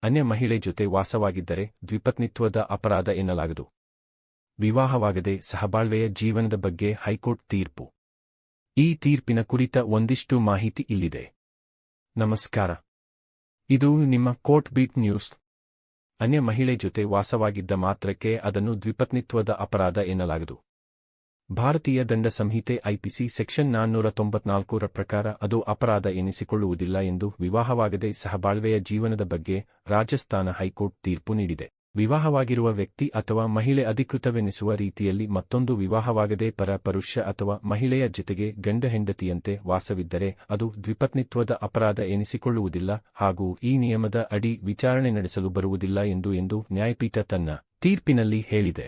ಅನ್ಯ ಮಹಿಳೆ ಜೊತೆ ವಾಸವಾಗಿದ್ದರೆ ದ್ವಿಪತ್ನಿತ್ವದ ಅಪರಾಧ ಎನ್ನಲಾಗದು. ವಿವಾಹವಾಗದೆ ಸಹಬಾಳ್ವೆಯ ಜೀವನದ ಬಗ್ಗೆ ಹೈಕೋರ್ಟ್ ತೀರ್ಪು. ಈ ತೀರ್ಪಿನ ಕುರಿತ ಒಂದಿಷ್ಟು ಮಾಹಿತಿ ಇಲ್ಲಿದೆ. ನಮಸ್ಕಾರ. ಇದು ನಿಮ್ಮ ಕೋರ್ಟ್ ಬೀಟ್ ನ್ಯೂಸ್. ಅನ್ಯ ಮಹಿಳೆ ಜೊತೆ ವಾಸವಾಗಿದ್ದ ಮಾತ್ರಕ್ಕೆ ಅದನ್ನು ದ್ವಿಪತ್ನಿತ್ವದ ಅಪರಾಧ ಎನ್ನಲಾಗದು. ಭಾರತೀಯ ದಂಡ ಸಂಹಿತೆ ಐಪಿಸಿ ಸೆಕ್ಷನ್ 494 ರ ಪ್ರಕಾರ ಅದು ಅಪರಾಧ ಎನಿಸಿಕೊಳ್ಳುವುದಿಲ್ಲ ಎಂದು ವಿವಾಹವಾಗದೆ ಸಹಬಾಳ್ವೆಯ ಜೀವನದ ಬಗ್ಗೆ ರಾಜಸ್ಥಾನ ಹೈಕೋರ್ಟ್ ತೀರ್ಪು ನೀಡಿದೆ. ವಿವಾಹವಾಗಿರುವ ವ್ಯಕ್ತಿ ಅಥವಾ ಮಹಿಳೆ ಅಧಿಕೃತವೆನಿಸುವ ರೀತಿಯಲ್ಲಿ ಮತ್ತೊಂದು ವಿವಾಹವಾಗದೆ ಪುರುಷ ಅಥವಾ ಮಹಿಳೆಯ ಜೊತೆಗೆ ಗಂಡ ಹೆಂಡತಿಯಂತೆ ವಾಸವಿದ್ದರೆ ಅದು ದ್ವಿಪತ್ನಿತ್ವದ ಅಪರಾಧ ಎನಿಸಿಕೊಳ್ಳುವುದಿಲ್ಲ ಹಾಗೂ ಈ ನಿಯಮದ ಅಡಿ ವಿಚಾರಣೆ ನಡೆಸಲು ಬರುವುದಿಲ್ಲ ಎಂದು ನ್ಯಾಯಪೀಠ ತನ್ನ ತೀರ್ಪಿನಲ್ಲಿ ಹೇಳಿದೆ.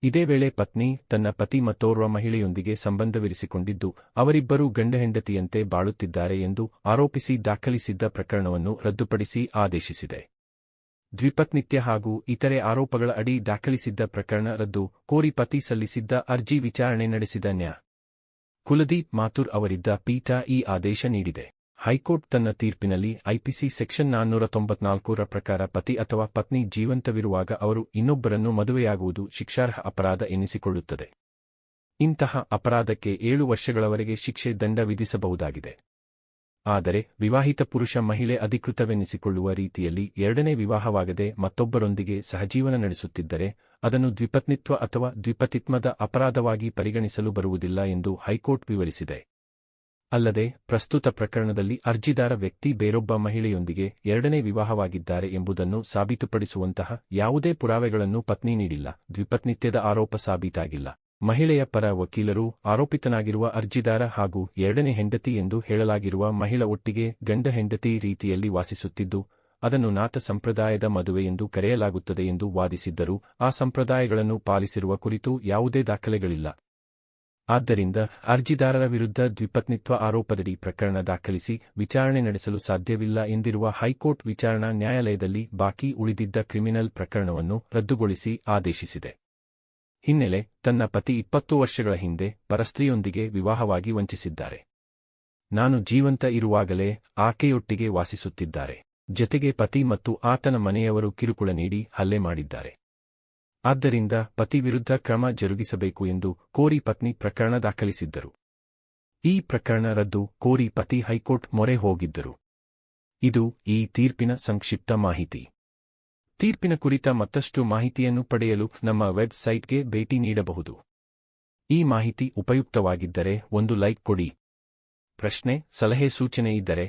ಇದೇ ವೇಳೆ ಪತ್ನಿ ತನ್ನ ಪತಿ ಮತ್ತೋರ್ವ ಮಹಿಳೆಯೊಂದಿಗೆ ಸಂಬಂಧವಿರಿಸಿಕೊಂಡಿದ್ದು ಅವರಿಬ್ಬರೂ ಗಂಡ ಹೆಂಡತಿಯಂತೆ ಬಾಳುತ್ತಿದ್ದಾರೆ ಎಂದು ಆರೋಪಿಸಿ ದಾಖಲಿಸಿದ್ದ ಪ್ರಕರಣವನ್ನು ರದ್ದುಪಡಿಸಿ ಆದೇಶಿಸಿದೆ. ದ್ವಿಪತ್ನಿತ್ಯ ಹಾಗೂ ಇತರೆ ಆರೋಪಗಳ ಅಡಿ ದಾಖಲಿಸಿದ್ದ ಪ್ರಕರಣ ರದ್ದು ಕೋರಿ ಪತಿ ಸಲ್ಲಿಸಿದ್ದ ಅರ್ಜಿ ವಿಚಾರಣೆ ನಡೆಸಿದ ನ್ಯಾ. ಕುಲದೀಪ್ ಮಾಥುರ್ ಅವರಿದ್ದ ಪೀಠ ಈ ಆದೇಶ ನೀಡಿದೆ. ಹೈಕೋರ್ಟ್ ತನ್ನ ತೀರ್ಪಿನಲ್ಲಿ ಐಪಿಸಿ ಸೆಕ್ಷನ್ 494 ರ ಪ್ರಕಾರ ಪತಿ ಅಥವಾ ಪತ್ನಿ ಜೀವಂತವಿರುವಾಗ ಅವರು ಇನ್ನೊಬ್ಬರನ್ನು ಮದುವೆಯಾಗುವುದು ಶಿಕ್ಷಾರ್ಹ ಅಪರಾಧ ಎನಿಸಿಕೊಳ್ಳುತ್ತದೆ. ಇಂತಹ ಅಪರಾಧಕ್ಕೆ 7 ವರ್ಷಗಳವರೆಗೆ ಶಿಕ್ಷೆ ದಂಡ ವಿಧಿಸಬಹುದಾಗಿದೆ. ಆದರೆ ವಿವಾಹಿತ ಪುರುಷ ಮಹಿಳೆ ಅಧಿಕೃತವೆನಿಸಿಕೊಳ್ಳುವ ರೀತಿಯಲ್ಲಿ ಎರಡನೇ ವಿವಾಹವಾಗದೆ ಮತ್ತೊಬ್ಬರೊಂದಿಗೆ ಸಹಜೀವನ ನಡೆಸುತ್ತಿದ್ದರೆ ಅದನ್ನು ದ್ವಿಪತ್ನಿತ್ವ ಅಥವಾ ದ್ವಿಪತಿತ್ವದ ಅಪರಾಧವಾಗಿ ಪರಿಗಣಿಸಲು ಬರುವುದಿಲ್ಲ ಎಂದು ಹೈಕೋರ್ಟ್ ವಿವರಿಸಿದೆ. ಅಲ್ಲದೆ ಪ್ರಸ್ತುತ ಪ್ರಕರಣದಲ್ಲಿ ಅರ್ಜಿದಾರ ವ್ಯಕ್ತಿ ಬೇರೊಬ್ಬ ಮಹಿಳೆಯೊಂದಿಗೆ ಎರಡನೇ ವಿವಾಹವಾಗಿದ್ದಾರೆ ಎಂಬುದನ್ನು ಸಾಬೀತುಪಡಿಸುವಂತಹ ಯಾವುದೇ ಪುರಾವೆಗಳನ್ನು ಪತ್ನಿ ನೀಡಿಲ್ಲ. ದ್ವಿಪತ್ನಿತ್ಯದ ಆರೋಪ ಸಾಬೀತಾಗಿಲ್ಲ. ಮಹಿಳೆಯ ಪರ ವಕೀಲರು ಆರೋಪಿತನಾಗಿರುವ ಅರ್ಜಿದಾರ ಹಾಗೂ ಎರಡನೇ ಹೆಂಡತಿ ಎಂದು ಹೇಳಲಾಗಿರುವ ಮಹಿಳೆ ಒಟ್ಟಿಗೆ ಗಂಡ ಹೆಂಡತಿ ರೀತಿಯಲ್ಲಿ ವಾಸಿಸುತ್ತಿದ್ದು ಅದನ್ನು ನಾಥ ಸಂಪ್ರದಾಯದ ಮದುವೆ ಎಂದು ಕರೆಯಲಾಗುತ್ತದೆ ಎಂದು ವಾದಿಸಿದ್ದರೂ ಆ ಸಂಪ್ರದಾಯಗಳನ್ನು ಪಾಲಿಸಿರುವ ಕುರಿತು ಯಾವುದೇ ದಾಖಲೆಗಳಿಲ್ಲ. ಆದ್ದರಿಂದ ಅರ್ಜಿದಾರರ ವಿರುದ್ಧ ದ್ವಿಪತ್ನಿತ್ವ ಆರೋಪದಡಿ ಪ್ರಕರಣ ದಾಖಲಿಸಿ ವಿಚಾರಣೆ ನಡೆಸಲು ಸಾಧ್ಯವಿಲ್ಲ ಎಂದಿರುವ ಹೈಕೋರ್ಟ್ ವಿಚಾರಣಾ ನ್ಯಾಯಾಲಯದಲ್ಲಿ ಬಾಕಿ ಉಳಿದಿದ್ದ ಕ್ರಿಮಿನಲ್ ಪ್ರಕರಣವನ್ನು ರದ್ದುಗೊಳಿಸಿ ಆದೇಶಿಸಿದೆ. ಹಿನ್ನೆಲೆ ತನ್ನ ಪತಿ 20 ವರ್ಷಗಳ ಹಿಂದೆ ಪರಸ್ತ್ರೀಯೊಂದಿಗೆ ವಿವಾಹವಾಗಿ ವಂಚಿಸಿದ್ದಾರೆ. ನಾನು ಜೀವಂತ ಇರುವಾಗಲೇ ಆಕೆಯೊಟ್ಟಿಗೆ ವಾಸಿಸುತ್ತಿದ್ದಾರೆ. ಜತೆಗೆ ಪತಿ ಮತ್ತು ಆತನ ಮನೆಯವರು ಕಿರುಕುಳ ನೀಡಿ ಹಲ್ಲೆ ಮಾಡಿದ್ದಾರೆ. ಆದ್ದರಿಂದ ಪತಿ ವಿರುದ್ಧ ಕ್ರಮ ಜರುಗಿಸಬೇಕು ಎಂದು ಕೋರಿ ಪತ್ನಿ ಪ್ರಕರಣ ದಾಖಲಿಸಿದ್ದರು. ಈ ಪ್ರಕರಣ ರದ್ದು ಕೋರಿ ಪತಿ ಹೈಕೋರ್ಟ್ ಮೊರೆ ಹೋಗಿದ್ದರು. ಇದು ಈ ತೀರ್ಪಿನ ಸಂಕ್ಷಿಪ್ತ ಮಾಹಿತಿ. ತೀರ್ಪಿನ ಕುರಿತ ಮತ್ತಷ್ಟು ಮಾಹಿತಿಯನ್ನು ಪಡೆಯಲು ನಮ್ಮ ವೆಬ್ಸೈಟ್ಗೆ ಭೇಟಿ ನೀಡಬಹುದು. ಈ ಮಾಹಿತಿ ಉಪಯುಕ್ತವಾಗಿದ್ದರೆ ಒಂದು ಲೈಕ್ ಕೊಡಿ. ಪ್ರಶ್ನೆ, ಸಲಹೆ, ಸೂಚನೆ ಇದ್ದರೆ